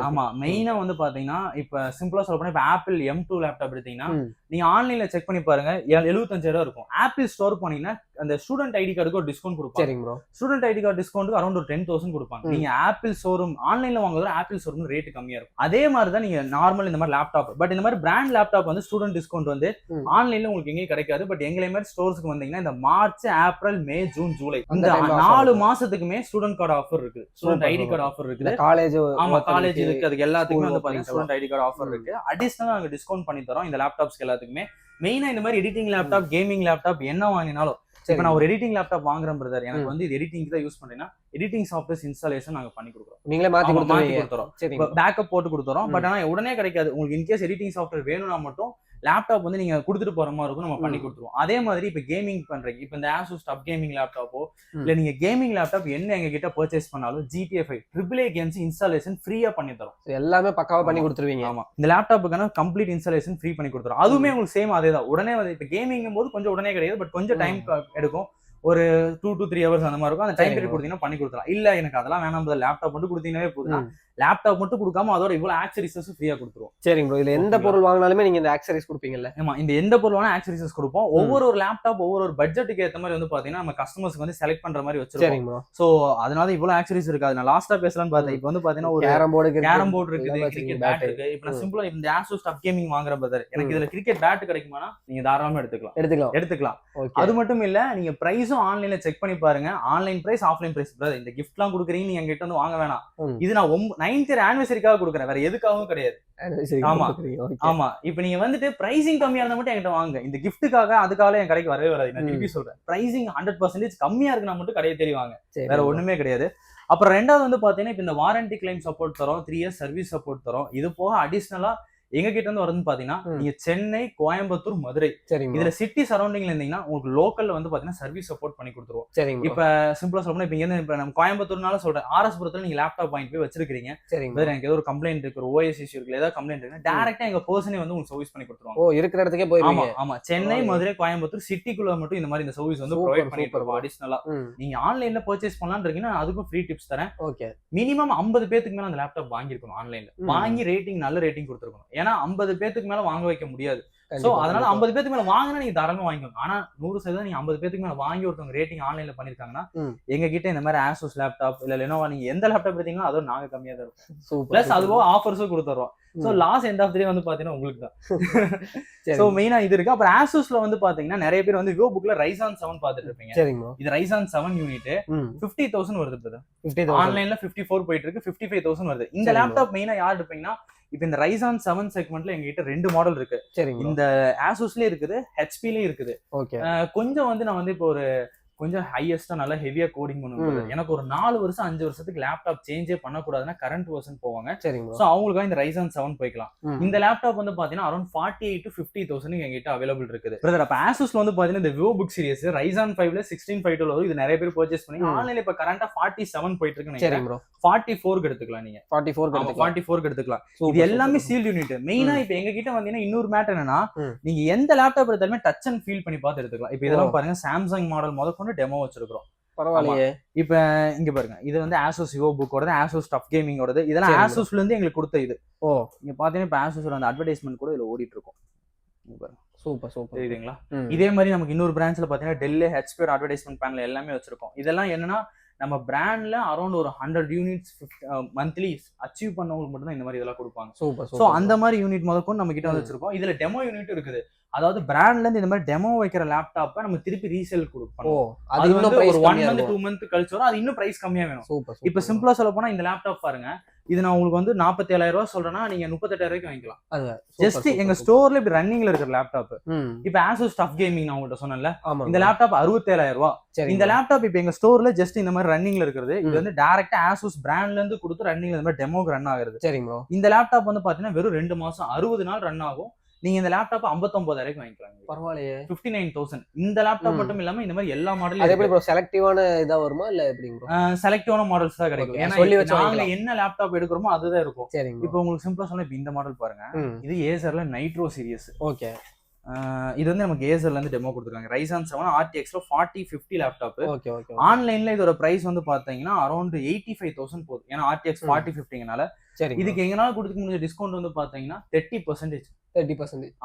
ஆமா, மெயினா வந்து பாத்தீங்கன்னா இப்ப சிம்பிளா சொல்ல போனா இப்ப ஆப்பிள் M2 லேப்டாப் எடுத்தீங்கன்னா நீங்க ஆன்லைன்ல செக் பண்ணி பாருங்க 75,000 இருக்கும். ஆப்பிள் ஸ்டோர் போனீங்கன்னா அந்த ஸ்டூடெண்ட் ஐடி கார்டுக்கு ஒரு டிஸ்கவுண்ட் கொடுப்பாங்க. Student ID card discount around ஒரு 10,000 கொடுப்பாங்க. நீங்க ஆப்பிள் ஷோரூம் ஆன்லைன்ல வாங்குறது ஆப்பிள் ஷோரூம் ரேட் கம்மியா இருக்கும். அதே மாதிரி தான் நீங்க நார்மல் இந்த மாதிரி லேப்டாப், பட் இந்த மாதிரி பிராண்ட் லேப்டாப் வந்து ஸ்டூடெண்ட் டிஸ்கவுண்ட் வந்து ஆன்லைன்ல உங்களுக்கு எங்கேயும் கிடைக்காது. பட் எங்களை மாதிரி ஸ்டோர்ஸ்க்கு வந்தீங்கன்னா இந்த மார்ச், ஏப்ரல், மே, ஜூன், ஜூலை இந்த 4 மாசத்துக்குமே ஸ்டூடெண்ட் கார்டு ஆஃபர் இருக்கு. ஸ்டூடெண்ட் ஐடி கார்டு ஆஃபர் இருக்குது. காலேஜ் இருக்கு, அதுக்கு எல்லாத்துக்குமே வந்து பாத்தீங்கன்னா ஸ்டூடெண்ட் ஐடி கார்டு ஆஃபர் இருக்கு. அடிஷனலா நாங்க டிஸ்கவுண்ட் பண்ணி தரோம் இந்த லேப்டாப்ஸ்க்கு எல்லாத்துக்குமே. மெயினா இந்த மாதிரி எடிட்டிங் லேப்டாப், கேமிங் லேப்டாப் என்ன வாங்கினாலும் இப்ப நான் ஒரு எடிட்டிங் லேப்டாப் வாங்குறேன் பிரதர், எனக்கு வந்து இது எடிட்டிங் தான் யூஸ் பண்றேன்னா எடிட்டிங் சாஃப்ட்வேர்ஸ் இன்ஸ்டாலேஷன் நாங்க பண்ணி கொடுக்குறோம். நீங்களே மாத்தி கொடுத்துறோம், பேக்கப் போட்டு கொடுத்துறோம். பட் ஆனா உடனே கிடைக்காது. உங்களுக்கு இன்கேஸ் எடிட்டிங் சாஃப்ட்வேர் வேணும்னா மட்டும் லேப்டாப் வந்து நீங்க கொடுத்துட்டு போற மாதிரி இருக்கும், நம்ம பண்ணி கொடுத்துருவோம். அதே மாதிரி இப்ப கேமிங் பண்றீங்க, இப்ப இந்த ASUS டப் கேமிங் லேப்டாப்போ இல்ல நீங்க கேமிங் லேப்டாப் என்ன எங்க கிட்ட பர்ச்சேஸ் பண்ணாலும் GTA 5 AAA கேம்ஸ் இன்ஸ்டாலேஷன் ஃப்ரீயா பண்ணி தரோம். எல்லாமே பக்காவா பண்ணி கொடுத்துருவீங்க. ஆமா, இந்த லேப்டாப்புக்கான கம்ப்ளீட் இன்ஸ்டாலேஷன் ஃப்ரீ பண்ணி கொடுத்துரும். அதுவுமே உங்களுக்கு சேம் அதே தான். உடனே வந்து இப்ப கேமிங் போது கொஞ்சம் உடனே கிடையாது, பட் கொஞ்சம் டைம் எடுக்கும். ஒரு 2 to 3 hours அந்த மாதிரி இருக்கும். அந்த டைம் பீரியட் கொடுத்தீங்கன்னா பண்ணி கொடுத்துலாம். இல்ல எனக்கு அதெல்லாம் வேணாம், லேப்டாப் மட்டும் கொடுத்தீங்கன்னாவே போதும். லேப்டாப் மட்டும் கொடுக்காம அதோட இவ்வளவு ஆக்சரிஸஸ் ஃப்ரீயா கொடுத்துருவோம். சரிங்க ப்ரோ. இதுல எந்த பொருள் வாங்கினாலுமே நீங்க இந்த ஆக்சரிஸ் கொடுப்பீங்கல்ல? ஆமா, இந்த எந்த பொருள் வாங்கினா ஆக்சரிஸஸ் கொடுப்போம். ஒவ்வொரு லேப்டாப் ஒவ்வொரு பட்ஜெட்டுக்கு ஏத்த மாதிரி வந்து பாத்தீங்கன்னா நம்ம கஸ்டமர்ஸ்க்கு வந்து செலக்ட் பண்ற மாதிரி வச்சிருக்கோம். சோ அதனால இவ்வளவு ஆக்சரிஸ் இருக்காது. நான் லாஸ்டா பேசலாம்னு பார்த்தேன். இப்போ வந்து பாத்தீங்கன்னா ஒரு கேரம் போர்டு இருக்குது, கிரிக்கெட் பேட் இருக்கு. இப்போ நான் சிம்பிளா இந்த ASUS டப் கேமிங் வாங்குற பிரதர், எனக்கு இதுல கிரிக்கெட் பேட் கிடைக்குமானா நீங்க தாராளமா எடுத்துக்கலாம். அது மட்டும் இல்ல, நீங்க பிரைஸும் ஆன்லைன்ல செக் பண்ணி பாருங்க. Online price, offline price brother. இந்த கிஃப்ட்லாம் கொடுக்குறீங்க, நீங்க எங்கிட்ட வந்து வாங்க வேணாம். இது நான் 9th இயர் ஆனிவர்சரிக்காக கொடுக்குறேன், வேற எதுக்காகவும் கிடையாது. ஆமா, இப்ப நீங்க வந்துட்டு பிரைசிங் கம்மியா இருந்தா மட்டும் என்கிட்ட வாங்க. இந்த கிஃப்ட்டுக்காக அதுக்காக என் கடைக்கு வரவே வராது. நான் திருப்பி சொல்றேன், பிரைசிங் 100% கம்மியா இருக்குன்னா மட்டும் கடையை தேடி வாங்க, வேற ஒண்ணுமே கிடையாது. அப்புறம் ரெண்டாவது வந்து பாத்தீங்கன்னா இப்ப இந்த வாரண்டி கிளைம் சப்போர்ட் தரோம், 3 years சர்வீஸ் சப்போர்ட் தரோம். இது போக அடிஷனலா எங்க கிட்ட இருந்து வருதுன்னு பாத்தீங்கன்னா நீங்க சென்னை, கோயம்புத்தூர், மதுரை இதுல சிட்டி சரௌண்டிங்ல இருந்தீங்கன்னா உங்களுக்கு லோக்கல்ல வந்து பாத்தீங்கன்னா சர்வீஸ் சப்போர்ட் பண்ணி கொடுத்துருவோம். இப்ப சிம்பிளா சொல்லணும், இப்ப இங்க இப்ப நம்ம கோயம்புத்தூர்னால சொல்றேன், RS-புரத்துல நீங்க லேப்டாப் வாங்கி போய் வச்சிருக்கீங்க, எனக்கு ஏதோ ஒரு கம்ப்ளைண்ட் இருக்கு, ஒரு OS இஷ்யூ இருக்கு, ஏதாவது கம்ப்ளைண்ட் இருக்கு, டைரக்டா எங்க பர்சனே வந்து உங்களுக்கு சர்வீஸ் பண்ணி கொடுத்துருவாங்க. இருக்கிற இடத்துக்கே போயிருவீங்க. ஆமா, சென்னை, மதுரை, கோயம்புத்தூர் சிட்டிக்குள்ள மட்டும் இந்த மாதிரி இந்த சர்வீஸ் வந்து ப்ரொவைட் பண்ணிட்டு இருக்கோம். அடிஷனலா நீங்க ஆன்லைன்ல பர்ச்சேஸ் பண்ணலாம்னு இருக்கீங்கன்னா அதுக்கும் ஃப்ரீ டிப்ஸ் தரேன். மினிமம் 50 பேருக்கு மேல அந்த லேப்டாப் வாங்கிருக்கணும். ஆன்லைன்ல வாங்கி ரேட்டிங், நல்ல ரேட்டிங் கொடுத்துருக்கணும். ஏன்னா 50 பேருக்கு மேல வாங்க வைக்க முடியாது. சோ அதனால 50 பேருக்கு மேல வாங்கினா நீங்க தாராளமா வாங்கிக்கோங்க. ஆனா 100% நீங்க 50 பேருக்கு மேல வாங்கி ஒருத்தவங்க ரேட்டிங் ஆன்லைன்ல பண்ணிருக்காங்கன்னா எங்க கிட்ட இந்த மாதிரி ASUS லேப்டாப் இல்ல Lenovo நீங்க எந்த லேப்டாப் எடுத்தீங்களோ அதோட நாங்க கம்மியா தான் இருக்கும். பிளஸ் அதுவோ ஆஃபர்ஸும் கொடுத்துறோம். So last end of the day வந்து பாத்தீங்கன்னா உங்களுக்கு தான். சோ மெயினா இது இருக்கு. அப்புறம் ASUSல வந்து பாத்தீங்கன்னா நிறைய பேர் வந்து VivoBookல Ryzen 7 பாத்துட்டு இருப்பீங்க. இது Ryzen 7 யூனிட் 50,000 வருது பிரதர். ஆன்லைன்ல 54 போயிட்டு இருக்கு, 55,000 வருது. இந்த லேப்டாப் மெயினா யார் எடுப்பீங்கன்னா இப்ப இந்த Ryzen 7 செக்மெண்ட்ல எங்ககிட்ட 2 மாடல் இருக்கு. இந்த ASUSலயே இருக்குது, HP-லயும் இருக்குது. கொஞ்சம் வந்து நான் வந்து இப்போ ஒரு கொஞ்சம் ஹையஸ்டா நல்லா ஹெவியா கோடிங் பண்ணுவோம். எனக்கு ஒரு 4 வருஷம் 5 வருஷத்துக்கு லேப்டாப் சேஞ்சே பண்ணக்கூடாதுன்னா கரண்ட் வெர்ஷன் போவாங்க. சோ அவங்களுக்கு இந்த Ryzen 7 போய்க்கலாம். இந்த லேப்டாப் வந்து பாத்தீங்கன்னா அரௌண்ட் 48 to 50,000 எங்கிட்ட அவைலபிள் இருக்குது பிரதர். அப்ப ASUSல வந்து பாத்தீங்கன்னா இந்த VivoBook சீரிஸ் Ryzen 5ல 1652 வரும். இது நிறைய பேர் பர்ச்சேஸ் பண்ணி ஆன்லைன்ல இப்ப கரண்டா 47 போயிட்டு இருக்கு. 44 எடுத்துக்கலாம். நீங்க 44 எடுத்துக்கலாம். இது எல்லாமே சீல்ட் யூனிட். மெயினா இப்ப எங்க கிட்ட வந்தீங்கன்னா இன்னொரு மேட்டர் என்னன்னா, நீங்க எந்த லேப்டாப் எடுத்தாலுமே டச் அண்ட் ஃபீல் பண்ணி பார்த்து எடுத்துக்கலாம். இப்ப இதெல்லாம் பாருங்க, சாம்சங் மாடல் முதற்கொண்டு டெமோ வச்சிருக்கோம். பரவாயில்லையே. இப்ப இங்க பாருங்க, இது வந்து ASUS VivoBook-ஓடது, ASUS டப் கேமிங்-ஓடது. இதெல்லாம் ASUSல இருந்து எங்களுக்கு கொடுத்த இது. நீங்க பாத்தீங்கன்னா இப்ப ASUS-ஓட அந்த அட்வர்டைஸ்மென்ட் கூட இதுல ஓடிட்டு இருக்கும். சூப்பர் தெரியுதுங்களா? இதே மாதிரி நமக்கு இன்னொரு பிரான்ச்ல பாத்தீங்கன்னா Dell, HP அட்வர்டைஸ்மென்ட் பேனல் எல்லாமே வச்சிருக்கோம். இதெல்லாம் என்னன்னா நம்ம பிராண்ட்ல அரௌண்ட் ஒரு 100 யூனிட்ஸ் மந்த்லி அச்சீவ் பண்ணவங்களுக்கு மட்டும் தான் இந்த மாதிரி இதெல்லாம் கொடுப்பாங்க. சூப்பர் சோ அந்த மாதிரி யூனிட் முதற்கொண்டு நம்ம கிட்ட வந்து வச்சிருக்கோம். இதுல டெமோ யூனிட் இருக்குது. அதாவது பிராண்ட்ல இருந்து இந்த மாதிரி டெமோ வைக்கிற லேப்டாப்பை நம்ம திருப்பி ரீசேல் கொடுப்போம். அது வந்து ஒரு 1 மந்த் 2 மந்த் கழிச்சு வரும். அது இன்னும் பிரைஸ் கம்மியா வேணும். இப்ப சிம்பிளா சொல்ல போனா இந்த லேப்டாப் பாருங்க, இது நான் உங்களுக்கு வந்து 47,000 ரூபாய் சொல்றேன்னா நீங்க 38,000 ரூபாய்க்கு வாங்கிக்கலாம். ஜஸ்ட் எங்க ஸ்டோர்ல இப்ப ரன்னிங்ல இருக்கிற லேப்டாப். இப்ப ஆசூஸ் டஃப் கேமிங் நான் உங்கள்கிட்ட சொன்னேன்ல, இந்த லேப்டாப் 67,000 ரூபாய். இந்த லேப்டாப் இப்ப எங்க ஸ்டோர்ல ஜஸ்ட் இந்த மாதிரி ரன்னிங்ல இருக்கிறது. இது வந்து டைரக்டா ஆசூஸ் பிராண்ட்ல இருந்து கொடுத்து ரன்னிங்ல இந்த மாதிரி டெமோக்கு ரன் ஆகுது. இந்த லேப்டாப் வந்து பாத்தீங்கன்னா வெறும் 2 மாசம் 60 நாள் ரன் ஆகும். நீங்க இந்த லேப்டாப் 59,000 வாங்கிக்கலாம். பரவாயில்லையே, 59,000. இந்த லேப்டாப் மட்டும் இல்லாம இந்த மாதிரி எல்லா மாடலும் அதே எப்படி செலக்டிவான இதா வருமா இல்ல எப்படி ப்ரோ? செலக்டிவான மாடல்ஸ் தான் கிடைக்கும். ஏன்னா நாங்க என்ன லேப்டாப் எடுக்கிறோமோ அதுதான் இருக்கும். இப்போ உங்களுக்கு சிம்பிளா சொன்னா இப்ப இந்த மாடல் பாருங்க, இது ஏசர்ல நைட்ரோ சீரிஸ். ஓகே, இது வந்து நமக்கு ஏசர்ல இருந்து டெமோ கொடுத்துருக்காங்க. Ryzen 7 RTX 4050 laptop. ஆன்லைன்ல இதோட பிரைஸ் வந்து பாத்தீங்கன்னா அரௌண்ட் 85,000 போகுது. ஏன்னா RTX 4050ங்கனால இதுக்கு எங்கனால கொடுக்க முடிஞ்ச டிஸ்கவுண்ட் வந்து பாத்தீங்கன்னா 30%.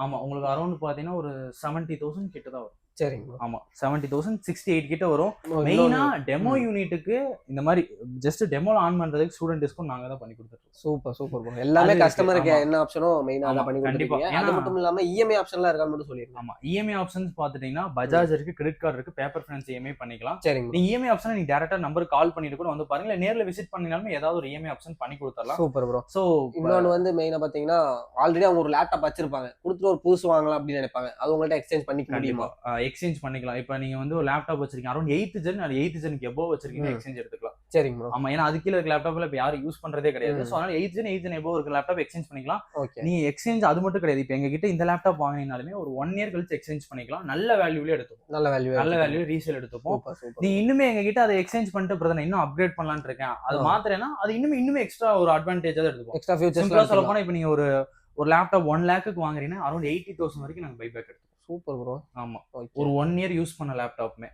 ஆமா, உங்களுக்கு அரௌண்ட் பாத்தீங்கன்னா ஒரு 70,000 கிட்ட தான் வரும். சரிங்க. ஆமா, 70,000 68 கிட்ட வரும். மெயினா டெமோ யூனிட்டுக்கு இந்த மாதிரி ஜஸ்ட் டெமோல ஆன் பண்றதுக்கு ஸ்டூடண்ட் டிஸ்கவுண்ட் நாங்க தான் பண்ணி கொடுத்துருக்கோம். Super bro. எல்லாமே கஸ்டமருக்கு என்ன ஆப்ஷனோ மெயினா அத பண்ணி கொடுத்துருக்கீங்க. அது மட்டும் இல்லாம EMI ஆப்ஷன்லாம் இருக்கான்னு மட்டும் சொல்லிருங்க. ஆமா, EMI ஆப்ஷன்ஸ் பாத்துட்டீங்கன்னா பஜாஜ் இருக்கு, கிரெடிட் கார்டு இருக்கு, பேப்பர் ஃபைனான்ஸ் EMI பண்ணிக்கலாம். சரிங்க. நீங்க EMI ஆப்ஷன் நீங்க டைரக்டா நம்பருக்கு கால் பண்ணிட்டு கூட வந்து பாருங்க, இல்ல நேர்ல விசிட் பண்ணீங்கனாலும் ஏதாவது ஒரு EMI ஆப்ஷன் பண்ணி கொடுத்துறலாம். Super bro. சோ இன்னொன்னு வந்து மெயினா பாத்தீங்கன்னா ஆல்ரெடி அவங்க ஒரு லேப்டாப் வச்சிருப்பாங்க, கொடுத்துட்டு ஒரு புதுசு வாங்கலாம் அப்படின்னு நினைப்பாங்க. அது உங்கள்ட்ட எக்ஸ்சேஞ்ச் பண்ணிக்க முடியுமா? எக்ஸ்சேஞ்ச் பண்ணிக்கலாம். இப்ப நீங்க வந்து ஒரு லேப்டாப் வச்சிருக்கீங்க அரௌண்ட் 8th ஜென், அது 8th ஜெனுக்கு எபோவ் வச்சிருக்கீங்க, எக்ஸ்சேஞ்ச் எடுத்துக்கலாம். சரிங்க ப்ரோ. ஆமா, ஏன்னா அது கீழ இருக்க லேப்டாப்ல இப்ப யாரும் யூஸ் பண்றதே கிடையாது. சோ அதனால 8th ஜென் எபோவ் இருக்க லேப்டாப் எக்ஸ்சேஞ்ச் பண்ணிக்கலாம். நீங்க எக்ஸ்சேஞ்ச் அது மட்டும் கிடையாது. இப்ப எங்க கிட்ட இந்த லேப்டாப் வாங்கினாலுமே ஒரு 1 இயர் கழிச்சு எக்ஸ்சேஞ்ச் பண்ணிக்கலாம். நல்ல வேல்யூல எடுத்துப்போம். நல்ல வேல்யூ ரீசேல் எடுத்துப்போம். நீ இன்னுமே எங்க கிட்ட அதை எக்ஸ்சேஞ்ச் பண்ணிட்டு பிரதர் இன்னும் அப்கிரேட் பண்ணலாம்னு இருக்கேன், அது மாத்திரேன்னா அது இன்னுமே எக்ஸ்ட்ரா ஒரு அட்வான்டேஜா தான் எடுத்துப்போம். எக்ஸ்ட்ரா ஃபியூச்சர்ஸ் சொல்ல போனா இப்ப நீங்க ஒரு லேப்டாப் 1 lakhக்கு வாங்குறீங்கன்னா அரௌண்ட் 80,000 வரைக்கும் நாங்க பைபேக் எடுத்துப்போம். Super bro. ஆமா, ஒரு 1 இயர் யூஸ் பண்ண லேப்டாப்மே.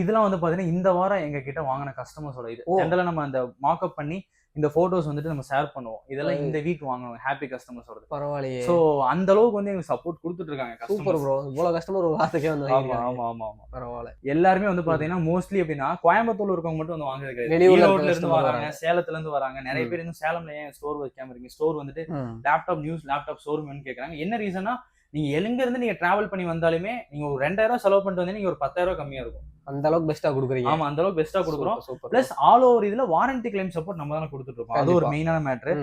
இதெல்லாம் வந்து பாத்தீங்கன்னா இந்த வாரம் எங்க கிட்ட வாங்கின கஸ்டமர்ஸோட இது ஜெனரலா நம்ம அந்த மார்க்அப் பண்ணி இந்த போட்டோஸ் வந்துட்டு நம்ம ஷேர் பண்ணுவோம். இதெல்லாம் இந்த வீக் வாங்கணும் ஹாப்பி கஸ்டமர்ஸோட. பரவாயில்லையே. சோ அந்த அளவுக்கு வந்து எங்களுக்கு சப்போர்ட் கொடுத்துட்டு இருக்காங்க. Super bro. இவ்வளவு கஸ்டமர் ஒரு வாரத்துக்கே வந்து. ஆமா. பரவாயில்ல. எல்லாருமே வந்து பாத்தீங்கன்னா மோஸ்ட்லி எப்படின்னா கோயம்புத்தூர்ல இருக்கவங்க மட்டும் வந்து வாங்குறது, வெளியூர்ல இருந்து வராங்க, சேலத்துல இருந்து வராங்க. நிறைய பேர் இன்னும் சேலம்ல ஏன் ஸ்டோர் வைக்காம இருக்கீங்க, ஸ்டோர் வந்துட்டு லேப்டாப் ஷோரூம் கேக்குறாங்க. என்ன ரீசன்னா நீங்க எங்க இருந்து நீங்க டிராவல் பண்ணி வந்தாலுமே நீங்க ஒரு 2,000 செலவு பண்ணிட்டு வந்தீங்க, நீங்க ஒரு 10,000 கம்மியா இருக்கும். அந்த அளவுக்கு பெஸ்டா கொடுக்குறீங்க. ஆமா, அந்த அளவுக்கு பெஸ்டா கொடுக்குறோம். பிளஸ் ஆல் ஓவர் இதுல வாரண்டி கிளைம் சப்போர்ட் நம்ம தான கொடுத்துட்டு இருக்கோம். அது ஒரு மெயினான மேட்டர்.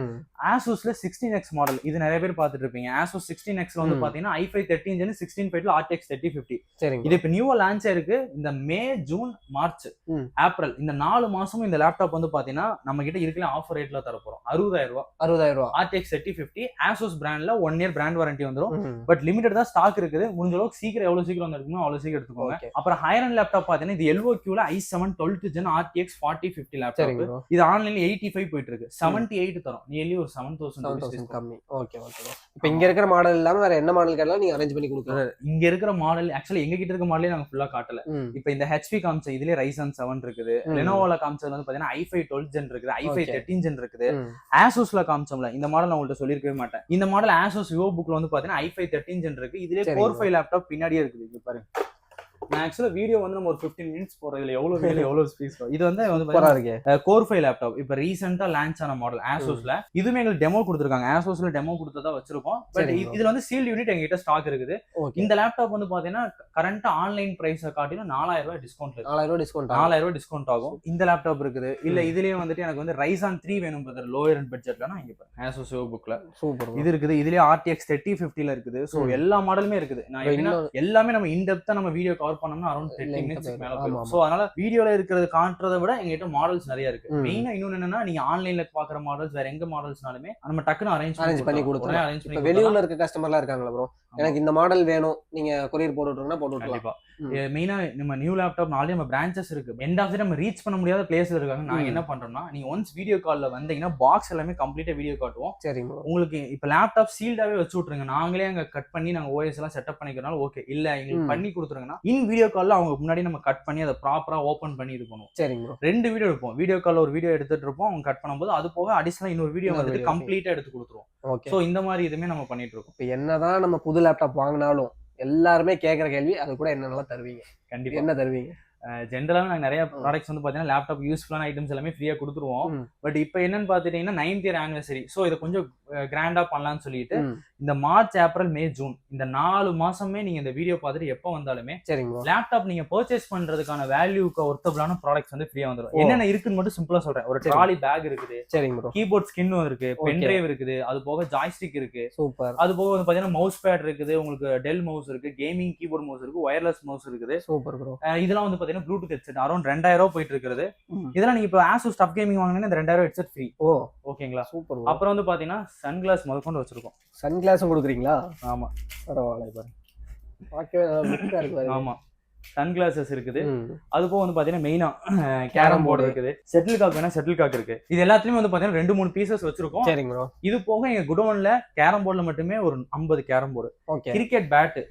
Asusல 16X மாடல் இது நிறைய பேர் பாத்துட்டு இருப்பீங்க. Asus 16Xல வந்து பாத்தீங்கன்னா i5 13 Gen 16 RTX 3050. இது இப்ப நியூவா லான்ச் ஆயிருக்கு. இந்த மே, ஜூன், மார்ச், ஏப்ரல் இந்த 4 மாசமும் இந்த லேப்டாப் வந்து பாத்தீங்கன்னா நம்ம கிட்ட இருக்கல ஆஃபர் ரேட்ல தர போறோம். 60,000 ரூபாய் RTX 3050 Asus பிராண்ட்ல 1 இயர் பிராண்ட் வாரண்டி வந்துரும். பட் லிமிட்டட் தான் ஸ்டாக் இருக்குது. முடிஞ்ச அளவுக்கு சீக்கிரம் எவ்வளவு சீக்கிரம் வந்திருக்குமோ அவ்வளவு சீக்கிரம் எடுத்துக்கோங்க. அப்புறம் ஹையர் அண்ட் லேப்டாப் பாத்தீங்கன்னா இது LOQல i7 12th Gen RTX 4050 laptop. இது ஆன்லைன்ல 85 போயிட்டு இருக்கு. 78 தரும். நியர்லி ஒரு 7,000 கம்மி. ஓகே. இப்போ இங்க இருக்கிற மாடல் இல்லாம வேற என்ன மாடல் கேட்டாலும் நீங்க அரேஞ்ச் பண்ணி கொடுக்கலாம். இங்க இருக்கிற மாடல் ஆக்சுவலி எங்க கிட்ட இருக்க மாடலே நாங்க ஃபுல்லா காட்டல. இப்போ இந்த HP காமிச்ச இதுலயே Ryzen 7 இருக்குது. Lenovoல காமிச்சது வந்து பாத்தீங்கன்னா i5 12th Gen இருக்குது, i5 13 Gen இருக்குது. Asusல காமிச்சோம்ல இந்த மாடல் நான் உங்கள்ட்ட சொல்லிருக்கவே மாட்டேன். இந்த மாடல் Asus VivoBookல வந்து பாத்தீங்கன்னா i5 13 Gen இருக்கு. இதுலயே Core 5 லேப்டாப் பின்னாடியே இருக்குது. இங்க பாருங்க. நான் ஆக்சுவலா வீடியோ வந்து நம்ம ஒரு 15 மினிட்ஸ் போறோம். இதுல எவ்வளவு ஸ்பேஸ் இது வந்து Core 5 லேப்டாப் இப்ப ரீசெண்டா லான்ச் ஆன மாடல் Asusல. இதுமே எங்களுக்கு டெமோ கொடுத்துருக்காங்க. Asusல டெமோ கொடுத்ததா வச்சிருக்கோம். பட் இதுல வந்து சீல்ட் யூனிட் எங்ககிட்ட ஸ்டாக் இருக்குது. இந்த லேப்டாப் வந்து பாத்தீங்கன்னா கரண்டா ஆன்லைன் பிரைஸ் காட்டிலும் 4,000 ரூபாய் டிஸ்கவுண்ட். 4,000 ரூபாய் டிஸ்கவுண்ட் ஆகும். இந்த லேப்டாப் இருக்குது. இல்ல இதுலயே வந்துட்டு எனக்கு வந்து Ryzen 3 வேணும் பிரதர் லோயர் அண்ட் பட்ஜெட்லனா இங்க பாருங்க Asus VivoBookல சூப்பர் இது இருக்குது. இதுலயே RTX 3050ல இருக்குது. சோ எல்லா மாடலுமே இருக்குது. நான் எல்லாமே நம்ம இன் டெப்தா நம்ம வீடியோ கவர் பண்ணோம்னா அரௌண்ட் 30 மினிட்ஸ் மேல போகும். சோ அதனால வீடியோல இருக்கிறது காண்றதை விட எங்ககிட்ட மாடல்ஸ் நிறைய இருக்கு. மெயினா இன்னொன்னு என்னன்னா நீங்க ஆன்லைன்ல பாக்குற மாடல்ஸ் வேற எங்க மாடல்ஸ்னாலுமே நம்ம டக்குன்னு அரேஞ்ச் பண்ணி கொடுத்துறோம். இப்ப வெளியூர்ல இருக்க கஸ்டமர்லாம் இருக்காங்களா ப்ரோ, எனக்கு இந்த மாடல் வேணும் நீங்க கொரியர் போட்டு விட்டுருங்கன்னா போட்டு விட்டுலாம். மெயினா நம்ம நியூ லேப்டாப் நாளே நம்ம பிரான்ச்சஸ் இருக்கு. எண்ட் ஆஃப் தி நம்ம ரீச் பண்ண முடியாத பிளேஸ்ல இருக்காங்க. நாங்க என்ன பண்றோம்னா நீங்க ஒன்ஸ் வீடியோ கால்ல வந்தீங்கன்னா பாக்ஸ் எல்லாமே கம்ப்ளீட்டா வீடியோ காட்டுவோம். சரிங்க. உங்களுக்கு இப்ப லேப்டாப் சீல்டாவே வச்சு விட்டுருங்க, நாங்களே அங்க கட் பண்ணி நாங்க OS எல்லாம் செட்டப் பண்ணிக்கிறனால ஓகே. இல்ல எங்களுக்கு பண்ணி கொடுத்துருங்கன்னா இன் வீடியோ கால்ல அவங்க முன்னாடி நம்ம கட் பண்ணி அதை ப்ராப்பரா ஓபன் பண்ணி இது பண்ணுவோம். சரிங்க. 2 வீடியோ எடுப்போம். வீடியோ கால்ல ஒரு வீடியோ எடுத்துட்டு இருப்போம், அவங்க கட் பண்ணும்போது அது போக அடிஷனலா இன்னொரு வீடியோ வந்து கம்ப்ளீட்டா எடுத்து கொடுத்துருவோம். சோ இந்த மாதிரி இதுமே நம்ம பண்ணிட்டு இருக்கோம். இப்ப என்னதான் நம்ம புது லேப்டாப் வாங்கினாலும் எல்லாருமே கேக்குற கேள்வி அது கூட என்னென்னலாம் தருவீங்க? கண்டிப்பா என்ன தருவீங்க? ஜென்ரலாக நாங்கள் நிறைய ப்ராடக்ட்ஸ் வந்து பார்த்தீங்கன்னா லேப்டாப் யூஸ்ஃபுல்லான ஐட்டம்ஸ் எல்லாமே ஃப்ரீயாக கொடுத்துருவோம். பட் இப்போ என்னன்னு பார்த்துட்டீங்கன்னா 9th year anniversary, ஸோ இதை கொஞ்சம் கிராண்டாக பண்ணலாம்னு சொல்லிட்டு இந்த மார்ச், ஏப்ரல், மே, ஜூன் இந்த 4 மாசமே நீங்க இந்த வீடியோ பார்த்துட்டு எப்போ வந்தாலுமே லேப்டாப் நீங்க பர்ச்சேஸ் பண்றதுக்கான வேல்யூக்கு ஒர்த்தபிளான ப்ராடக்ட்ஸ் வந்து ஃப்ரீயா வந்துடும். என்னென்ன இருக்குன்னு மட்டும் சிம்பிளா சொல்றேன். ஒரு ட்ராலி பேக் இருக்குது, கீபோர்ட் ஸ்கின்னும் இருக்கு, பென் டிரைவ் இருக்குது, அது போக ஜாய்ஸ்டிக் இருக்கு, சூப்பர். அது போக வந்து பாத்தீங்கன்னா மவுஸ் பேட் இருக்குது, உங்களுக்கு டெல் மவுஸ் இருக்கு, கேமிங் கீபோர்ட் மவுஸ் இருக்கு, ஒயர்லெஸ் மவுஸ் இருக்குது, சூப்பர் ப்ரோ. இதெல்லாம் வந்து பாத்தீங்கன்னா ப்ளூடூத் ஹெட்செட் அரௌண்ட் 2000 போயிட்டு இருக்குது. இதெல்லாம் நீங்க இப்போ Asus டஃப் கேமிங் வாங்கினீங்கன்னா இந்த 2000 ஹெட்செட் ஃப்ரீ. ஓகேங்களா, சூப்பர். அப்புறம் வந்து பாத்தீங்கன்னா சன்கிளாஸ் முதற்கொண்டு வச்சிருக்கோம். சன்கிளாஸும் கொடுக்குறீங்களா? ஆமா, பரவாயில்ல. பாருங்க, ஆமா, சன்கிளாசஸ் இருக்குது. அது போக வந்து பாத்தீங்கன்னா மெயினா கேரம் போர்டு இருக்குது, செட்டில் காக் வேணா செட்டில் காக் இருக்கு. இது எல்லாத்துலயும் வந்து பாத்தீங்கன்னா 2-3 பீசஸ் வச்சிருக்கோம். சரிங்க ப்ரோ. இது போக எங்க குடோன்ல கேரம் போர்டுல மட்டுமே ஒரு 50 கேரம் போர்டு, கிரிக்கெட் பேட்,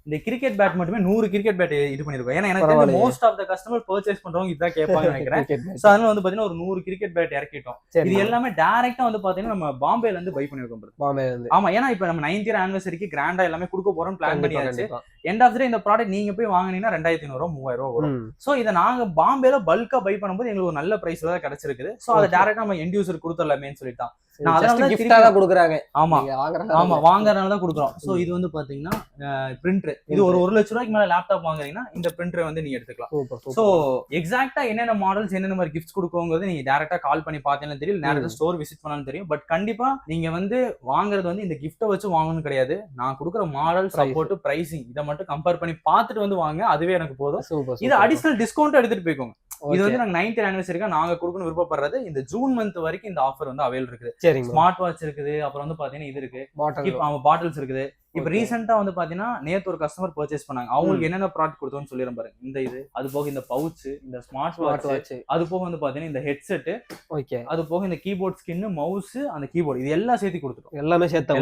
இந்த கிரிக்கெட் பேட் மட்டுமே 100 கிரிக்கெட் பேட் இது பண்ணிருக்கோம். ஏன்னா எனக்கு most of the customer purchase பண்றவங்க இதான் கேட்பாங்க நினைக்கிறேன். சோ அதனால வந்து பாத்தீங்கன்னா ஒரு 100 கிரிக்கெட் பேட் இறக்கிட்டோம். இது எல்லாமே டைரக்டா வந்து பாத்தீங்கன்னா நம்ம பாம்பேல இருந்து பை பண்ணிருக்கோம். பாம்பேல இருந்து, ஆமா. ஏன்னா இப்ப நம்ம 9th year anniversary கிராண்டா எல்லாமே கொடுக்க போறோம் பிளான் பண்ணியாச்சு. எண்ட் ஆஃப் தி டே இந்த ப்ராடக்ட் நீங்க போய் வாங்குனீங்கன்னா 2500 3000 வரும். சோ இதை நாங்க பாம்பேல பல்கா பை பண்ணும்போது எங்களுக்கு ஒரு நல்ல பிரைஸ்ல தான் கிடைச்சிருக்குது. சோ அதை டைரக்டா நம்ம எண்ட் யூசர் கொடுத்துடலாமேன்னு சொல்லிட்டான். நான் அதனால கிஃப்டா தான் கொடுக்குறாங்க. ஆமா ஆமா, வாங்குறதுனால தான் கொடுக்குறோம். சோ இது வந்து பாத்தீங்கன்னா பிரிண்டர், இது ஒரு 1 லட்சம் ரூபாய்க்கு மேல லேப்டாப் வாங்குறீங்கன்னா இந்த பிரிண்டரை வந்து நீங்க எடுத்துக்கலாம். சோ எக்ஸாக்டா என்னென்ன மாடல்ஸ் என்னென்ன மாதிரி கிஃப்ட்ஸ் கொடுக்கோங்கிறது நீங்க டைரக்டா கால் பண்ணி பார்த்தீங்கன்னா தெரியும், நேரா ஸ்டோர் விசிட் பண்ணாலும் தெரியும். பட் கண்டிப்பா நீங்க வந்து வாங்குறது வந்து இந்த கிஃப்ட்டை வச்சு வாங்கணும் கிடையாது. நான் கொடுக்குற மாடல், சப்போர்ட், பிரைசிங் இதை மட்டும் கம்பேர் பண்ணி பார்த்துட்டு வந்து வாங்க, அதுவே எனக்கு போதும். இது அடிஷனல் டிஸ்கவுண்ட் எடுத்துட்டு போய்க்கோங்க. இது வந்து நாங்க 9th year anniversary நாங்க கொடுக்கணும் விருப்பப்படுறது. இந்த ஜூன் மந்த் வரைக்கும் இந்த ஆஃபர் வந்து அவைல் இருக்குது. ஸ்மார்ட் வாட்ச் இருக்குது, அப்புறம் வந்து பாத்தீங்கன்னா இது இருக்கு, பாட்டில்ஸ் இருக்குது. இப்ப ரீசெண்டா வந்து பாத்தீங்கன்னா நேத்து ஒரு கஸ்டமர் பர்ச்சேஸ் பண்ணாங்க. அவங்களுக்கு என்னென்ன ப்ராடக்ட் கொடுத்தோம்னு சொல்லிடுறேன் பாருங்க. இந்த இது, அது போக இந்த பவுச், இந்த ஸ்மார்ட் வாட்ச், அது போக வந்து பாத்தீங்கன்னா இந்த ஹெட்செட், ஓகே, அது போக இந்த கீபோர்ட் ஸ்கின், மவுஸ், அந்த கீபோர்டு, இது எல்லாம் சேர்த்து கொடுத்துட்டோம். எல்லாமே சேர்த்தா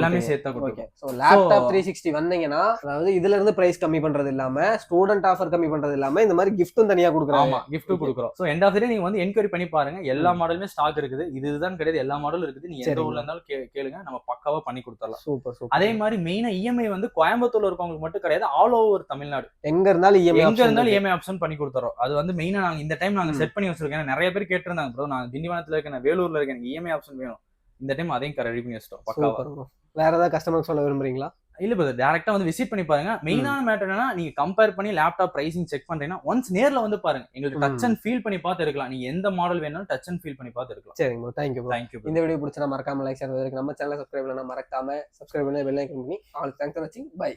கொடுத்துருக்கோம். சோ லேப்டாப் 360 வந்தீங்கன்னா, அதாவது இதுல இருந்து பிரைஸ் கம்மி பண்றது இல்லாம, ஸ்டூடெண்ட் ஆஃபர் கம்மி பண்றது இல்லாம, இந்த மாதிரி கிஃப்ட்டும் தனியா கொடுக்குறோம். ஆமா, கிஃப்ட் கொடுக்குறோம். சோ எண்ட் ஆஃப் தி டே நீங்க வந்து என்கொயரி பண்ணி பாருங்க. எல்லா மாடலுமே ஸ்டாக் இருக்குது. இதுதான் கிடையாது, எல்லா மாடலும் இருக்குது. நீங்க எந்த ஊர்ல இருந்தாலும் கேளுங்க, நம்ம பக்காவா பண்ணி கொடுத்துடலாம். Super super. அதே மாதிரி மெயினா இஎம்ஐ வந்து கோயம்புத்தூர்ல இருக்கவங்களுக்கு மட்டும் கிடையாது, ஆல் ஓவர் தமிழ்நாடு எங்க இருந்தாலும் இஎம்ஐ ஆப்ஷன் பண்ணி கொடுத்துறோம். அது வந்து மெயினா நாங்க இந்த டைம் நாங்க செட் பண்ணி வச்சிருக்கோம். நிறைய பேர் கேட்டிருந்தாங்க, ப்ரோ நான் திண்டிவனத்துல இருக்கேன், வேலூர்ல இருக்கேன், எனக்கு இஎம்ஐ ஆப்ஷன் வேணும். இந்த டைம் அதையும் ரெடி பண்ணி வச்சிட்டோம் பக்காவா. வேற ஏதாவது கஸ்டமர் சொல்ல விரும்புறீங்களா? இல்ல பிரதர், டைரக்டா வந்து விசிட் பண்ணி பாருங்க. மெயினான மேட்டர் என்னன்னா, நீங்க கம்பேர் பண்ணி லேப்டாப் பிரைசிங் செக் பண்றீங்கன்னா ஒன்ஸ் நேர்ல வந்து பாருங்க. எங்களுக்கு டச் அண்ட் ஃபீல் பண்ணி பார்த்து எடுக்கலாம். நீங்க எந்த மாடல் வேணாலும் டச் அண்ட் ஃபீல் பண்ணி பார்த்து எடுக்கலாம். சரிங்க ப்ரோ, தேங்க்யூ. இந்த வீடியோ பிடிச்சா மறக்காம லைக் ஷேர், நம்ம சேனலை சப்ஸ்கிரைப் பண்ணா மறக்காம சப்ஸ்கிரைப் பண்ணி பெல் ஐகான் பண்ணி ஆல். தேங்க்ஸ் ஃபார் வாட்சிங். பை.